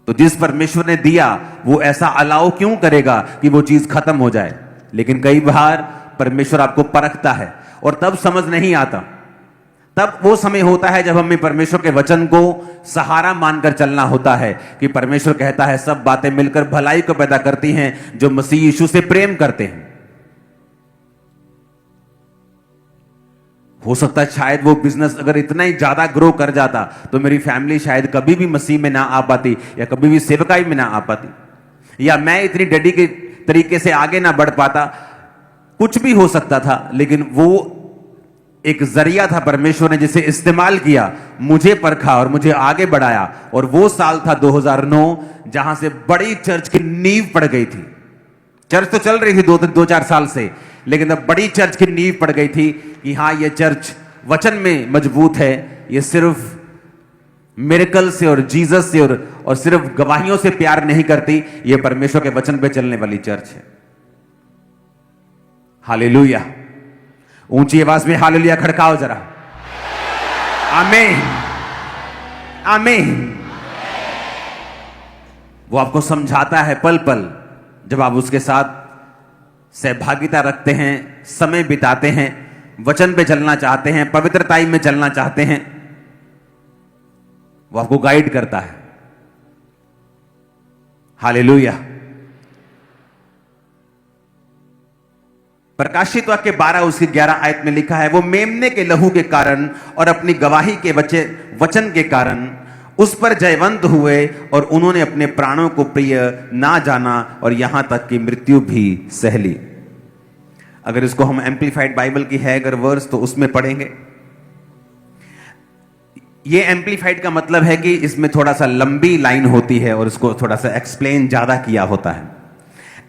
तो जिस परमेश्वर ने दिया वो ऐसा अलाउ क्यों करेगा कि वो चीज खत्म हो जाए। लेकिन कई बार परमेश्वर आपको परखता है और तब समझ नहीं आता। तब वो समय होता है जब हमें परमेश्वर के वचन को सहारा मानकर चलना होता है कि परमेश्वर कहता है सब बातें मिलकर भलाई को पैदा करती हैं जो मसीह यीशु से प्रेम करते हैं। हो सकता है शायद वो बिजनेस अगर इतना ही ज्यादा ग्रो कर जाता तो मेरी फैमिली शायद कभी भी मसीह में ना आ पाती या कभी भी सेवकाई में ना आ पाती, या मैं इतनी डेडिकेट तरीके से आगे ना बढ़ पाता। कुछ भी हो सकता था, लेकिन वो एक जरिया था परमेश्वर ने जिसे इस्तेमाल किया, मुझे परखा और मुझे आगे बढ़ाया। और वो साल था 2009 जहां से बड़ी चर्च की नींव पड़ गई थी। चर्च तो चल रही थी दो चार साल से, लेकिन अब बड़ी चर्च की नींव पड़ गई थी कि हाँ ये चर्च वचन में मजबूत है। ये सिर्फ मिरेकल से और जीसस से और सिर्फ गवाहियों से प्यार नहीं करती, ये परमेश्वर के वचन पे चलने वाली चर्च है। हालेलुया। ऊंची आवाज में हालेलुया खड़काओ जरा। आमीन आमीन। वो आपको समझाता है पल पल जब आप उसके साथ सहभागिता रखते हैं, समय बिताते हैं, वचन पे चलना चाहते हैं, पवित्रताई में चलना चाहते हैं। वो आपको गाइड करता है। हालेलुया। प्रकाशित वाक्य 12 उसकी 11 आयत में लिखा है, वो मेमने के लहू के कारण और अपनी गवाही के वचन के कारण उस पर जयवंत हुए और उन्होंने अपने प्राणों को प्रिय ना जाना और यहां तक कि मृत्यु भी सह ली। अगर इसको हम एम्पलीफाइड बाइबल की है अगर वर्स तो उसमें पढ़ेंगे। ये एम्पलीफाइड का मतलब है कि इसमें थोड़ा सा लंबी लाइन होती है और इसको थोड़ा सा एक्सप्लेन ज्यादा किया होता है।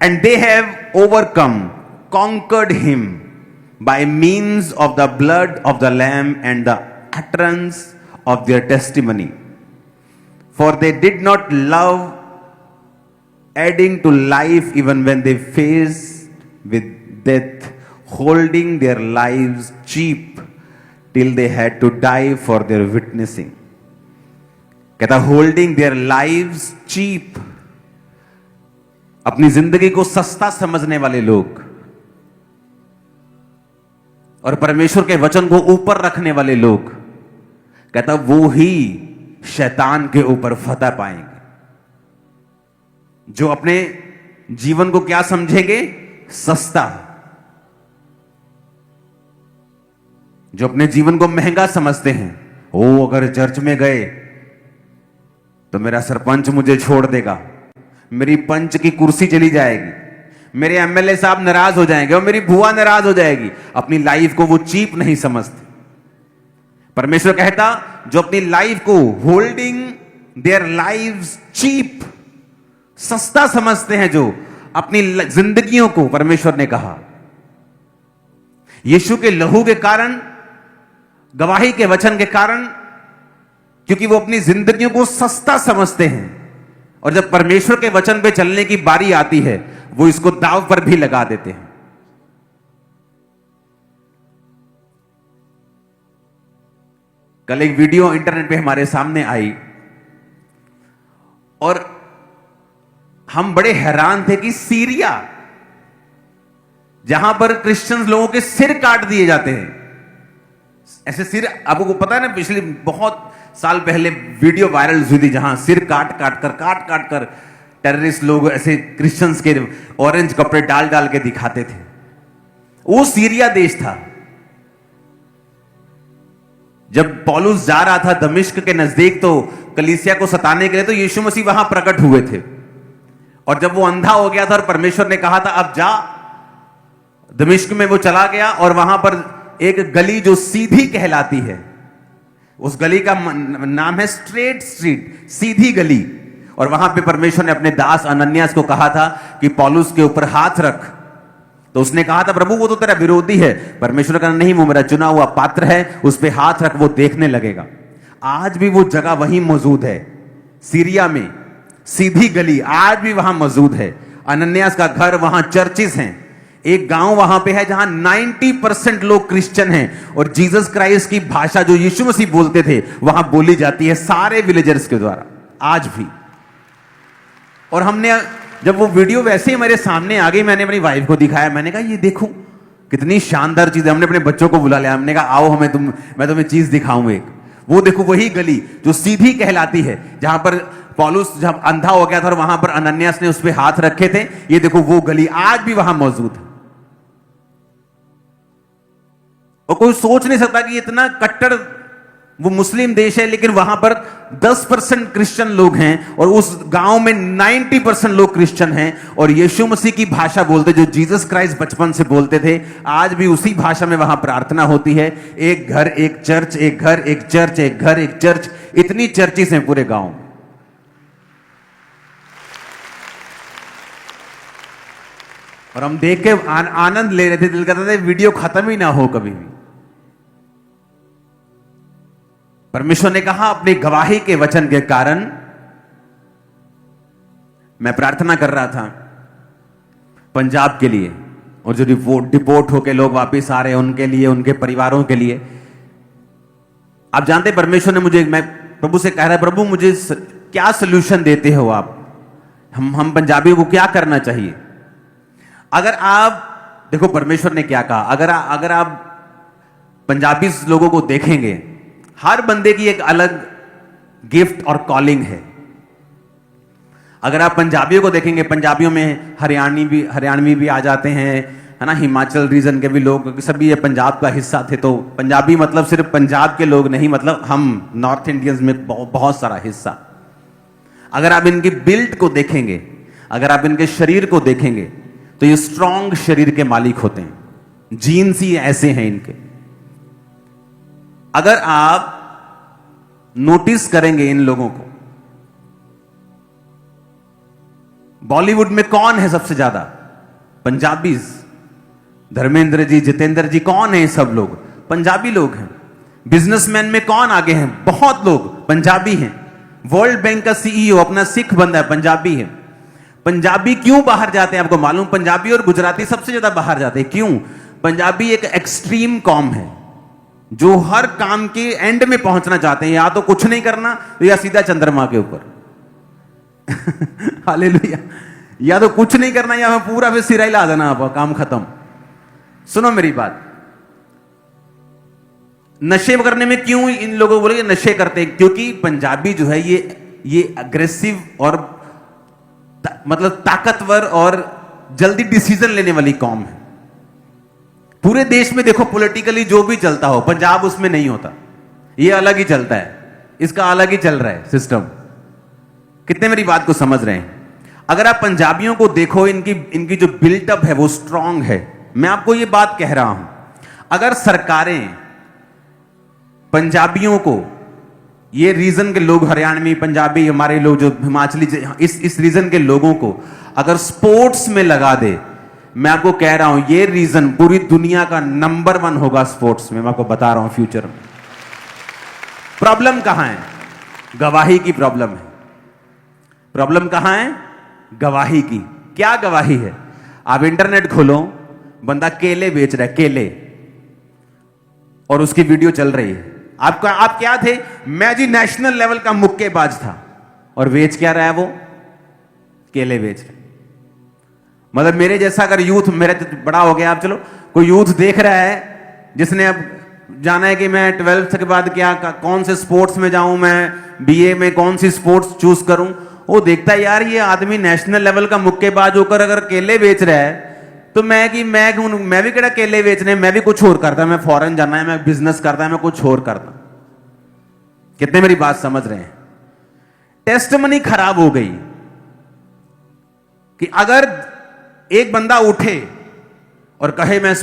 And they have overcome conquered him by means of the blood of the lamb and the utterance of their testimony, for they did not love adding to life even when they faced with death, holding their lives cheap till they had to die for their witnessing. कहता holding their lives cheap, अपनी जिंदगी को सस्ता समझने वाले लोग और परमेश्वर के वचन को ऊपर रखने वाले लोग, कहता वो ही शैतान के ऊपर फतह पाएंगे। जो अपने जीवन को क्या समझेंगे? सस्ता। जो अपने जीवन को महंगा समझते हैं, ओ अगर चर्च में गए तो मेरा सरपंच मुझे छोड़ देगा, मेरी पंच की कुर्सी चली जाएगी, मेरे एमएलए साहब नाराज हो जाएंगे और मेरी बुआ नाराज हो जाएगी। अपनी लाइफ को वो चीप नहीं समझते। परमेश्वर कहता जो अपनी लाइफ को होल्डिंग देयर लाइव्स चीप, सस्ता समझते हैं, जो अपनी जिंदगियों को, परमेश्वर ने कहा यीशु के लहू के कारण, गवाही के वचन के कारण, क्योंकि वो अपनी जिंदगियों को सस्ता समझते हैं और जब परमेश्वर के वचन पे चलने की बारी आती है वो इसको दांव पर भी लगा देते हैं। कल एक वीडियो इंटरनेट पे हमारे सामने आई और हम बड़े हैरान थे कि सीरिया, जहां पर क्रिश्चियंस लोगों के सिर काट दिए जाते हैं, ऐसे सिर, आपको पता है ना, पिछले बहुत साल पहले वीडियो वायरल हुई थी जहां सिर काट काट कर टेररिस्ट लोग ऐसे क्रिश्चियंस के ऑरेंज कपड़े डाल डाल के दिखाते थे। वो सीरिया देश था। जब पौलुस जा रहा था दमिश्क के नजदीक तो कलीसिया को सताने के लिए, तो यीशु मसीह वहां प्रकट हुए थे। और जब वो अंधा हो गया था और परमेश्वर ने कहा था अब जा, दमिश्क में वो चला गया और वहां पर एक गली जो सीधी कहलाती है, उस गली का नाम है स्ट्रेट स्ट्रीट, सीधी गली। और वहां पे परमेश्वर ने अपने दास अनन्यास को कहा था कि पौलुस के ऊपर हाथ रख। तो उसने कहा था प्रभु वो तो तेरा विरोधी है। परमेश्वर का नहीं, वो मेरा चुना हुआ पात्र है, उस पे हाथ रख, वो देखने लगेगा। आज भी वो जगह वहीं मौजूद है, सीरिया में सीधी गली आज भी वहां मौजूद है। अनन्यास का घर, वहां चर्चिस हैं। एक गांव वहां पे है जहां 90% लोग क्रिश्चियन हैं और जीसस क्राइस्ट की भाषा जो यीशु मसीह बोलते थे वहां बोली जाती है सारे विलेजर्स के द्वारा आज भी। और हमने जब वो वीडियो वैसे ही मेरे सामने आ गई, मैंने अपनी वाइफ को दिखाया, मैंने कहा ये देखो कितनी शानदार चीज है। हमने अपने बच्चों को बुला लिया, हमने कहा आओ मैं तुम्हें चीज दिखाऊं एक। वो देखो वही गली जो सीधी कहलाती है, जहां पर पौलुस जब अंधा हो गया था और वहां पर अनन्यास ने उस पर हाथ रखे थे, ये देखो वो गली आज भी वहां मौजूद है। और कोई सोच नहीं सकता कि इतना कट्टर वो मुस्लिम देश है, लेकिन वहां पर 10% क्रिश्चियन लोग हैं और उस गांव में 90% लोग क्रिश्चियन हैं और यीशु मसीह की भाषा बोलते, जो जीसस क्राइस्ट बचपन से बोलते थे, आज भी उसी भाषा में वहां प्रार्थना होती है। एक घर एक चर्च, एक घर एक चर्च, एक घर एक चर्च, इतनी चर्चिस हैं पूरे गांव। और हम देख के आनंद ले रहे थे, दिल करता था वीडियो खत्म ही ना हो कभी भी। परमेश्वर ने कहा अपनी गवाही के वचन के कारण, मैं प्रार्थना कर रहा था पंजाब के लिए, और जो डिपोर्ट होके लोग वापस आ रहे हैं उनके लिए, उनके परिवारों के लिए। आप जानते परमेश्वर ने मुझे, मैं प्रभु से कह रहा है, प्रभु मुझे क्या सोल्यूशन देते हो आप, हम पंजाबियों को क्या करना चाहिए। अगर आप देखो परमेश्वर ने क्या कहा, अगर आप पंजाबी लोगों को देखेंगे, हर बंदे की एक अलग गिफ्ट और कॉलिंग है। अगर आप पंजाबियों को देखेंगे, पंजाबियों में हरियाणवी भी आ जाते हैं, है ना, हिमाचल रीजन के भी लोग, सभी ये पंजाब का हिस्सा थे। तो पंजाबी मतलब सिर्फ पंजाब के लोग नहीं, मतलब हम नॉर्थ इंडियंस में बहुत सारा हिस्सा। अगर आप इनकी बिल्ड को देखेंगे, अगर आप इनके शरीर को देखेंगे, तो ये स्ट्रांग शरीर के मालिक होते हैं, जीन्स ही ऐसे हैं इनके। अगर आप नोटिस करेंगे इन लोगों को, बॉलीवुड में कौन है सबसे ज्यादा? पंजाबीज। धर्मेंद्र जी, जितेंद्र जी, कौन है? सब लोग पंजाबी लोग हैं। बिजनेसमैन में कौन आगे हैं? बहुत लोग पंजाबी हैं। वर्ल्ड बैंक का सीईओ अपना सिख बंदा है, पंजाबी है। पंजाबी क्यों बाहर जाते हैं आपको मालूम? पंजाबी और गुजराती सबसे ज्यादा बाहर जाते हैं। क्यों? पंजाबी एक एक्सट्रीम कॉम है जो हर काम के एंड में पहुंचना चाहते हैं, या तो कुछ नहीं करना या सीधा चंद्रमा के ऊपर। हालेलुया। या तो कुछ नहीं करना या पूरा फिर सिरा हिला देना, आप काम खत्म। सुनो मेरी बात, नशे करने में क्यों इन लोगों को बोले नशे करते हैं? क्योंकि पंजाबी जो है ये अग्रेसिव और मतलब ताकतवर और जल्दी डिसीजन लेने वाली कौम है। पूरे देश में देखो पॉलिटिकली जो भी चलता हो, पंजाब उसमें नहीं होता, ये अलग ही चलता है, इसका अलग ही चल रहा है सिस्टम। कितने मेरी बात को समझ रहे हैं? अगर आप पंजाबियों को देखो, इनकी जो बिल्टअप है वो स्ट्रांग है। मैं आपको ये बात कह रहा हूं, अगर सरकारें पंजाबियों को, ये रीजन के लोग, हरियाणवी, पंजाबी, हमारे लोग जो हिमाचली, इस रीजन के लोगों को अगर स्पोर्ट्स में लगा दे, मैं आपको कह रहा हूं ये रीजन पूरी दुनिया का नंबर 1 होगा स्पोर्ट्स में। मैं आपको बता रहा हूं फ्यूचर में। प्रॉब्लम कहां है? गवाही की प्रॉब्लम है। प्रॉब्लम कहां है? गवाही की। क्या गवाही है? आप इंटरनेट खोलो, बंदा केले बेच रहा है, केले, और उसकी वीडियो चल रही है। आप क्या थे? मैं जी नेशनल लेवल का मुक्केबाज था, और बेच क्या रहा है वो? केले बेच रहा है। मतलब मेरे जैसा अगर यूथ, मेरे तो बड़ा हो गया, आप चलो कोई यूथ देख रहा है जिसने अब जाना है कि मैं 12th के बाद कौन से स्पोर्ट्स में जाऊं, मैं बीए में कौन सी स्पोर्ट्स चूज करूं, वो देखता है यार ये आदमी नेशनल लेवल का मुक्केबाज होकर अगर केले बेच रहा है, तो मैं भी केड़ा केले बेचने, मैं भी कुछ और करता, मैं फॉरेन जाना है, मैं बिजनेस करता है, मैं कुछ और करता। कितने मेरी बात समझ रहे हैं? टेस्टमनी खराब हो गई कि अगर एक बंदा उठे और कहे मैं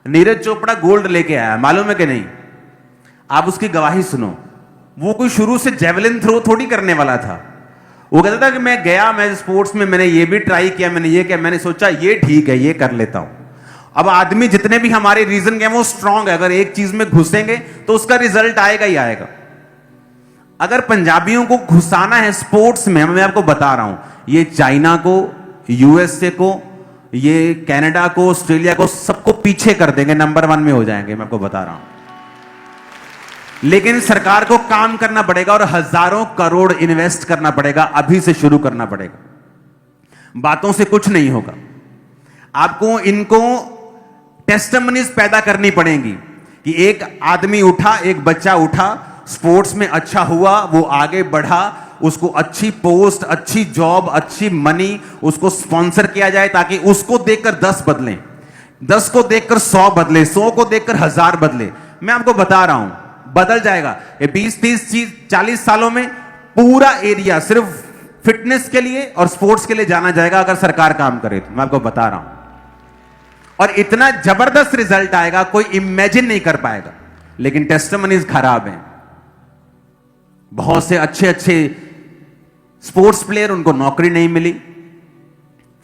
नीरज चोपड़ा गोल्ड लेके आया, मालूम है कि नहीं? आप उसकी गवाही सुनो। वो कोई शुरू से जेवलिन थ्रो थोड़ी करने वाला था। वो कहता था कि मैं गया, मैं स्पोर्ट्स में मैंने ये भी ट्राई किया, मैंने ये किया, मैंने सोचा ये ठीक है, ये कर लेता हूं। अब आदमी जितने भी हमारे रीजन के हैं वो स्ट्रांग है, अगर एक चीज में घुसेंगे तो उसका रिजल्ट आएगा ही आएगा। अगर पंजाबियों को घुसाना है स्पोर्ट्स में, मैं आपको बता रहा हूं, ये चाइना को, यूएसए को, ये कनाडा को, ऑस्ट्रेलिया को, सबको पीछे कर देंगे, नंबर 1 में हो जाएंगे, मैं आपको बता रहा हूं। लेकिन सरकार को काम करना पड़ेगा और हजारों करोड़ इन्वेस्ट करना पड़ेगा, अभी से शुरू करना पड़ेगा। बातों से कुछ नहीं होगा। आपको इनको टेस्टिमनीज पैदा करनी पड़ेंगी कि एक आदमी उठा, एक बच्चा उठा, स्पोर्ट्स में अच्छा हुआ, वो आगे बढ़ा, उसको अच्छी पोस्ट, अच्छी जॉब, अच्छी मनी, उसको स्पॉन्सर किया जाए ताकि उसको देखकर 10 बदलें, 10 को देखकर 100 बदले, 100 को देखकर 1000 बदले। मैं आपको बता रहा हूं बदल जाएगा। ये 20, 30, 40 सालों में पूरा एरिया सिर्फ फिटनेस के लिए और स्पोर्ट्स के लिए जाना जाएगा अगर सरकार काम करे तो। मैं आपको बता रहा हूं, और इतना जबरदस्त रिजल्ट आएगा कोई इमेजिन नहीं कर पाएगा। लेकिन टेस्टिमनीज खराब हैं। बहुत से अच्छे अच्छे स्पोर्ट्स प्लेयर, उनको नौकरी नहीं मिली,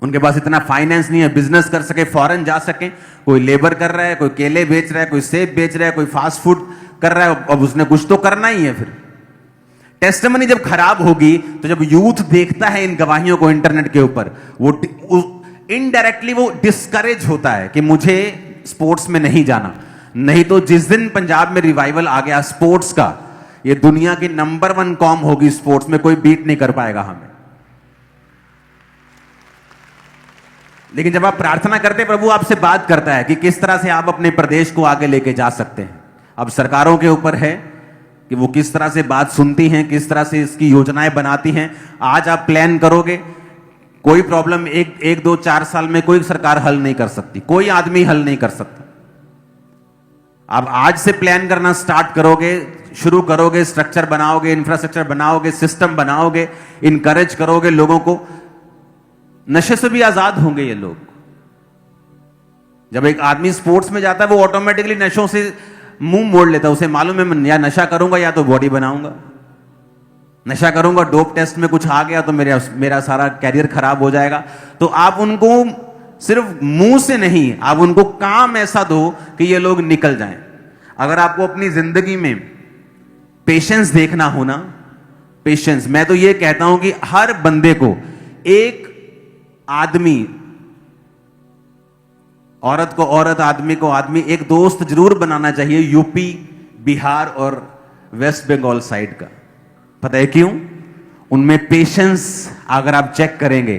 उनके पास इतना फाइनेंस नहीं है बिजनेस कर सके, फॉरेन जा सके। कोई लेबर कर रहा है, कोई केले बेच रहा है, कोई सेब बेच रहा है, कोई फास्ट फूड कर रहा है। अब उसने कुछ तो करना ही है। फिर टेस्टिमनी जब खराब होगी तो जब यूथ देखता है इन गवाहियों को इंटरनेट के ऊपर, वो इनडायरेक्टली वो डिस्करेज होता है कि मुझे स्पोर्ट्स में नहीं जाना। नहीं तो जिस दिन पंजाब में रिवाइवल आ गया स्पोर्ट्स का, ये दुनिया की नंबर 1 कॉम होगी स्पोर्ट्स में, कोई बीट नहीं कर पाएगा हमें। लेकिन जब आप प्रार्थना करते हैं, प्रभु आपसे बात करता है कि किस तरह से आप अपने प्रदेश को आगे लेके जा सकते हैं। अब सरकारों के ऊपर है कि वो किस तरह से बात सुनती हैं, किस तरह से इसकी योजनाएं बनाती हैं। आज आप प्लान करोगे, कोई प्रॉब्लम 1, 2, 4 साल में कोई सरकार हल नहीं कर सकती, कोई आदमी हल नहीं कर सकता। आप आज से प्लान करना स्टार्ट करोगे, शुरू करोगे, स्ट्रक्चर बनाओगे, इंफ्रास्ट्रक्चर बनाओगे, सिस्टम बनाओगे, इनकरेज करोगे लोगों को, नशे से भी आजाद होंगे ये लोग। जब एक आदमी स्पोर्ट्स में जाता है वो ऑटोमेटिकली नशों से मुंह मोड़ लेता है। उसे मालूम है मैं या नशा करूंगा या तो बॉडी बनाऊंगा। नशा करूंगा, डोप टेस्ट में कुछ आ गया तो मेरा सारा कैरियर खराब हो जाएगा। तो आप उनको सिर्फ मुंह से नहीं, आप उनको काम ऐसा दो कि ये लोग निकल जाएं। अगर आपको अपनी जिंदगी में पेशेंस देखना हो ना, पेशेंस, मैं तो ये कहता हूं कि हर बंदे को एक आदमी, औरत को औरत, आदमी को आदमी, एक दोस्त जरूर बनाना चाहिए यूपी, बिहार और वेस्ट बंगाल साइड का। पता है क्यों? उनमें पेशेंस, अगर आप चेक करेंगे,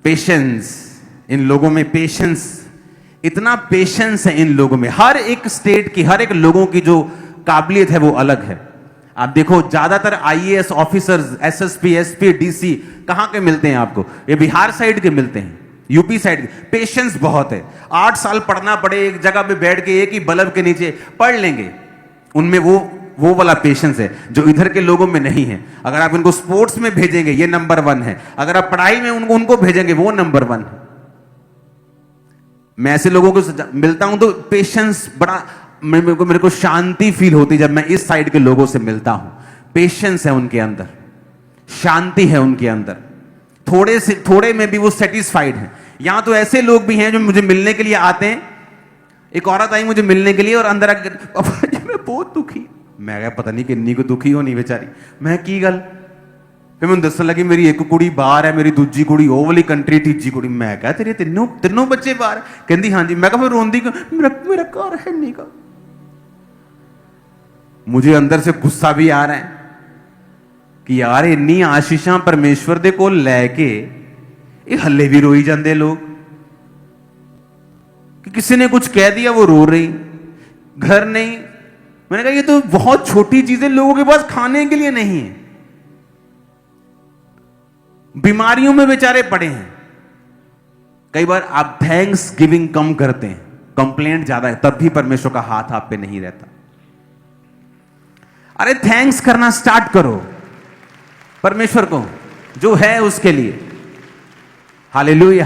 पेशेंस, इन लोगों में पेशेंस, इतना पेशेंस है इन लोगों में। हर एक स्टेट की, हर एक लोगों की जो काबिलियत है वो अलग है। आप देखो ज्यादातर IAS officers, SSP, SP, DC कहां के मिलते हैं आपको? ये बिहार साइड के मिलते हैं, यूपी साइड के। पेशेंस बहुत है। 8 साल पढ़ना पड़े, एक जगह पे बैठ के एक ही बल्ब के नीचे पढ़ लेंगे। उनमें वो वाला पेशेंस है जो इधर के लोगों में नहीं है। अगर आप इनको स्पोर्ट्स में भेजेंगे ये नंबर 1 है, अगर आप पढ़ाई में उनको भेजेंगे वो नंबर 1 है। मैं ऐसे लोगों को मिलता हूं तो पेशेंस बड़ा, मेरे को शांति फील होती जब मैं इस साइड के लोगों से मिलता हूं। पेशेंस है उनके अंदर, शांति है उनके अंदर, थोड़े में भी वो सेटिस्फाइड है। यहां तो ऐसे लोग भी हैं जो मुझे मिलने के लिए आते हैं। एक औरत आई मुझे मिलने के लिए और अंदर आकर, पापा जी मैं बहुत दुखी। मैं कहा पता नहीं किन्नी को दुखी होनी बेचारी। मैं की गल, फिर मैं दसन लगी मेरी एक कुड़ी बाहर है, मेरी दूजी कुड़ी ਉਹ वाली कंट्री, तीजी कुड़ी। मैं कहा तेरे ਤਿੰਨੋਂ ਬੱਚੇ ਬਾਹਰ? ਕਹਿੰਦੀ ਹਾਂਜੀ। मैं कहा फिर रोंदी क्यों? मेरा घर है नहीं का। मुझे अंदर से गुस्सा भी आ रहा है कि यार इन्नी आशीषां परमेश्वर दे कोल लैके ये हल्ले भी रोई जाते लोग कि किसी ने कुछ कह दिया वो रो रही, घर नहीं। मैंने कहा ये तो बहुत छोटी चीजें, लोगों के पास खाने के लिए नहीं है, बीमारियों में बेचारे पड़े हैं। कई बार आप थैंक्स गिविंग कम करते हैं, कंप्लेंट ज्यादा है, तब भी परमेश्वर का हाथ आप पे नहीं रहता। अरे थैंक्स करना स्टार्ट करो परमेश्वर को जो है उसके लिए। हालेलुया।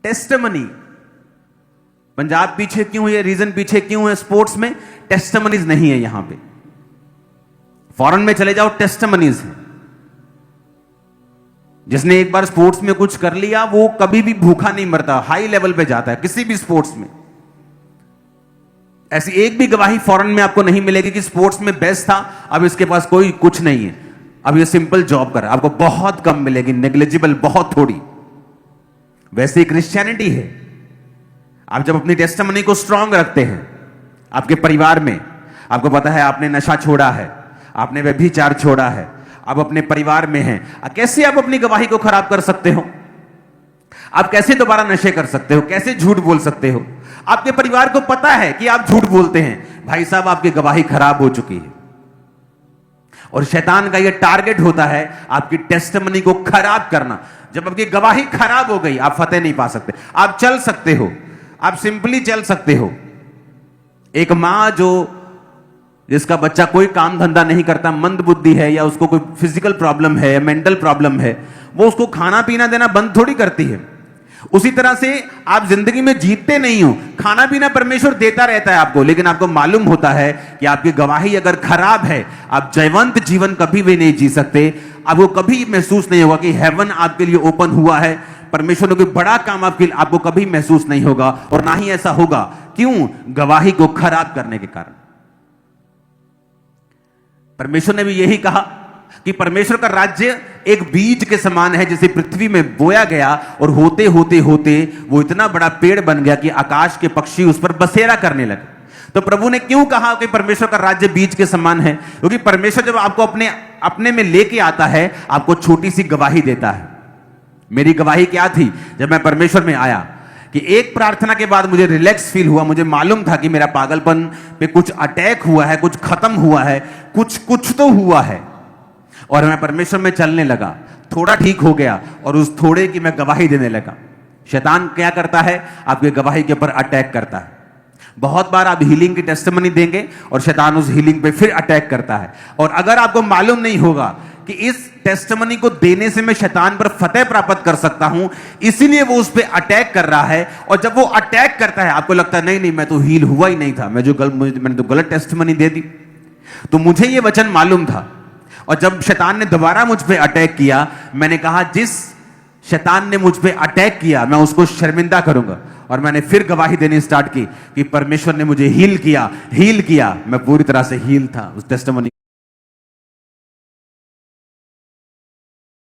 टेस्टिमनी, पंजाब पीछे क्यों है, रीजन पीछे क्यों है स्पोर्ट्स में? टेस्टिमनीज नहीं है यहां पे। फॉरेन में चले जाओ, टेस्टिमनीज है। जिसने एक बार स्पोर्ट्स में कुछ कर लिया वो कभी भी भूखा नहीं मरता, हाई लेवल पे जाता है किसी भी स्पोर्ट्स में। ऐसी एक भी गवाही फॉरेन में आपको नहीं मिलेगी कि स्पोर्ट्स में बेस्ट था, अब इसके पास कोई कुछ नहीं है, अब ये सिंपल जॉब कर। आपको बहुत कम मिलेगी, नेग्लिजिबल, बहुत थोड़ी। वैसे ही क्रिश्चियनिटी है। आप जब अपनी टेस्टिमनी को स्ट्रांग रखते हैं आपके परिवार में, आपको पता है आपने नशा छोड़ा है, आपने व्यभिचार छोड़ा है, आप अपने परिवार में हैं, कैसे आप अपनी गवाही को खराब कर सकते हो? आप कैसे दोबारा नशे कर सकते हो? कैसे झूठ बोल सकते हो? आपके परिवार को पता है कि आप झूठ बोलते हैं, भाई साहब आपकी गवाही खराब हो चुकी है। और शैतान का यह टारगेट होता है आपकी टेस्टिमनी को खराब करना। जब आपकी गवाही खराब हो गई, आप फतेह नहीं पा सकते। आप चल सकते हो, आप सिंपली चल सकते हो। एक मां जिसका बच्चा कोई काम धंधा नहीं करता, मंद बुद्धि है, या उसको कोई फिजिकल प्रॉब्लम है, मेंटल प्रॉब्लम है, वो उसको खाना पीना देना बंद थोड़ी करती है। उसी तरह से आप जिंदगी में जीतते नहीं हो, खाना पीना परमेश्वर देता रहता है आपको, लेकिन आपको मालूम होता है कि आपकी गवाही अगर खराब है, आप जयवंत जीवन कभी भी नहीं जी सकते। आपको कभी महसूस नहीं होगा कि हेवन आपके लिए ओपन हुआ है, परमेश्वर ने कोई बड़ा काम आपको कभी महसूस नहीं होगा, और ना ही ऐसा होगा। क्यों? गवाही को खराब करने के कारण। परमेश्वर ने भी यही कहा कि परमेश्वर का राज्य एक बीज के समान है, जिसे पृथ्वी में बोया गया, और होते होते होते वो इतना बड़ा पेड़ बन गया कि आकाश के पक्षी उस पर बसेरा करने लगे। तो प्रभु ने क्यों कहा कि परमेश्वर का राज्य बीज के समान है? क्योंकि परमेश्वर जब आपको अपने में लेके आता है, आपको छोटी सी गवाही देता है। मेरी गवाही क्या थी? जब मैं परमेश्वर में आया कि एक प्रार्थना के बाद मुझे रिलैक्स फील हुआ, मुझे मालूम था कि मेरा पागलपन पे कुछ अटैक हुआ है, कुछ खत्म हुआ है, कुछ तो हुआ है, और मैं परमेश्वर में चलने लगा। थोड़ा ठीक हो गया, और उस थोड़े की मैं गवाही देने लगा। शैतान क्या करता है? आपकी गवाही के ऊपर अटैक करता है। बहुत बार आप हीलिंग की टेस्टिमनी देंगे और शैतान उस हीलिंग पे फिर अटैक करता है। और अगर आपको मालूम नहीं होगा कि इस टेस्टिमनी को देने से मैं शैतान पर फतेह प्राप्त कर सकता हूं, इसीलिए वो उस पर अटैक कर रहा है, और जब वो अटैक करता है आपको लगता है नहीं, मैं तो हील हुआ ही नहीं था, मैंने तो गलत टेस्टिमनी दे दी। तो मुझे ये वचन मालूम था, और जब शैतान ने दोबारा मुझ पे अटैक किया, मैंने कहा जिस शैतान ने मुझ पे अटैक किया मैं उसको शर्मिंदा करूंगा। और मैंने फिर गवाही देनी स्टार्ट की कि परमेश्वर ने मुझे हील किया। मैं पूरी तरह से हील था उस टेस्टिमनी